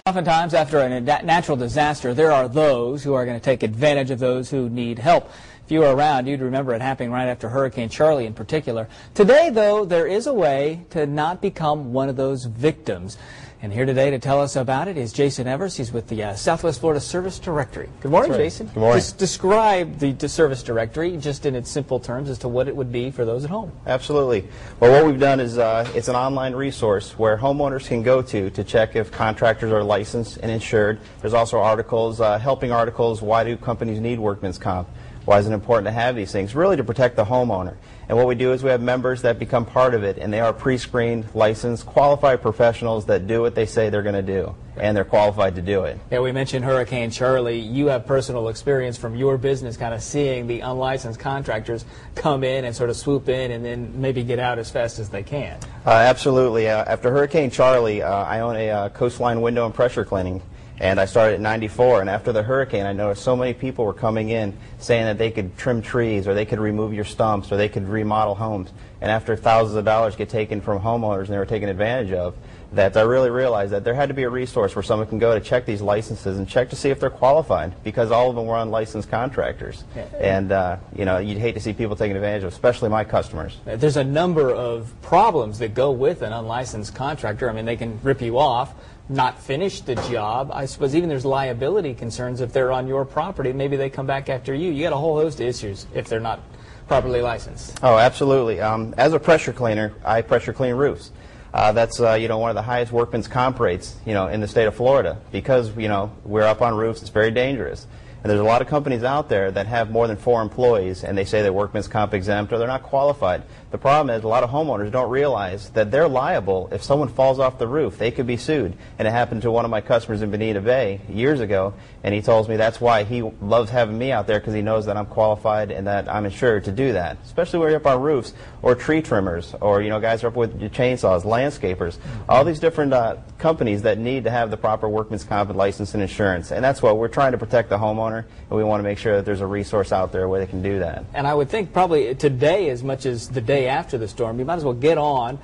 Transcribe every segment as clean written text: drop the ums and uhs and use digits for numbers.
Oftentimes, after a natural disaster, there are those who are going to take advantage of those who need help. If you were around, you'd remember it happening right after Hurricane Charlie in particular. Today, though, there is a way to not become one of those victims. And here today to tell us about it is Jason Evers. He's with the Southwest Florida Service Directory. Good morning, Jason. Good morning. Just describe the Service Directory just in its simple terms as to what it would be for those at home. Absolutely. Well, what we've done is it's an online resource where homeowners can go to check if contractors are licensed and insured. There's also articles, helping articles, why do companies need workman's comp? Why is it important to have these things? Really to protect the homeowner. And what we do is we have members that become part of it, and they are pre-screened, licensed, qualified professionals that do what they say they're going to do, and they're qualified to do it. Yeah, we mentioned Hurricane Charlie. You have personal experience from your business kind of seeing the unlicensed contractors come in and sort of swoop in and then maybe get out as fast as they can. Absolutely. After Hurricane Charlie, I own a coastline window and pressure cleaning. And I started at '94, and after the hurricane, I noticed so many people were coming in saying that they could trim trees, or they could remove your stumps, or they could remodel homes. And after thousands of dollars get taken from homeowners and they were taken advantage of, that I really realized that there had to be a resource where someone can go to check these licenses and check to see if they're qualified, because all of them were unlicensed contractors. And you know, you'd hate to see people taking advantage of, especially my customers. There's a number of problems that go with an unlicensed contractor. I mean, they can rip you off, not finish the job. I suppose even there's liability concerns if they're on your property. Maybe they come back after you. You got a whole host of issues if they're not properly licensed. Oh, absolutely. As a pressure cleaner, I pressure clean roofs. That's you know, one of the highest workman's comp rates, you know, in the state of Florida, because you know, we're up on roofs. It's very dangerous. And there's a lot of companies out there that have more than 4 employees, and they say they're workman's comp exempt or they're not qualified. The problem is a lot of homeowners don't realize that they're liable if someone falls off the roof. They could be sued. And it happened to one of my customers in Bonita Bay years ago, and he tells me that's why he loves having me out there, because he knows that I'm qualified and that I'm insured to do that. Especially when you're up on roofs, or tree trimmers, or you know, guys are up with chainsaws, landscapers, all these different companies that need to have the proper workman's comp and license and insurance. And that's what we're trying to protect the homeowner, and we want to make sure that there's a resource out there where they can do that. And I would think probably today, as much as the day after the storm, you might as well get on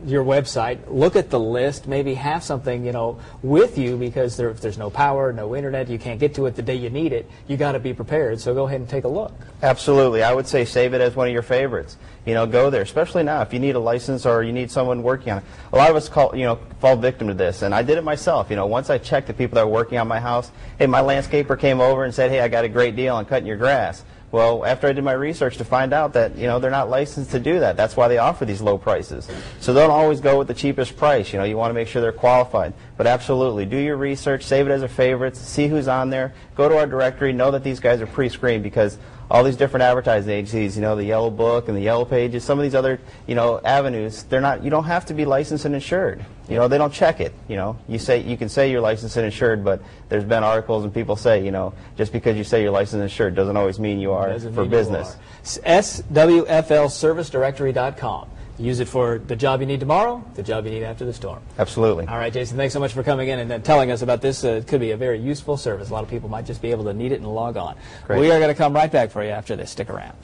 your website, look at the list, maybe have something, you know, with you, because if there's no power, no internet, you can't get to it the day you need it, you got to be prepared. So go ahead and take a look. Absolutely. I would say save it as one of your favorites. You know, go there, especially now if you need a license or you need someone working on it. A lot of us fall victim to this, and I did it myself. You know, once I checked the people that were working on my house, hey, my landscaper came over and said, hey, I got a great deal on cutting your grass. Well, after I did my research to find out that, you know, they're not licensed to do that. That's why they offer these low prices. So don't always go with the cheapest price. You know, you want to make sure they're qualified. But absolutely, do your research, save it as a favorite, see who's on there, go to our directory, know that these guys are pre-screened, because all these different advertising agencies, you know, the Yellow Book and the Yellow Pages, some of these other, you know, avenues, they're not, you don't have to be licensed and insured. You know, they don't check it. You know, you can say you're licensed and insured, but there's been articles and people say, you know, just because you say you're licensed and insured doesn't always mean you are for business. SWFLServiceDirectory.com. Use it for the job you need tomorrow, the job you need after the storm. Absolutely. All right, Jason, thanks so much for coming in and telling us about this. It could be a very useful service. A lot of people might just be able to need it and log on. Great. We are going to come right back for you after this. Stick around.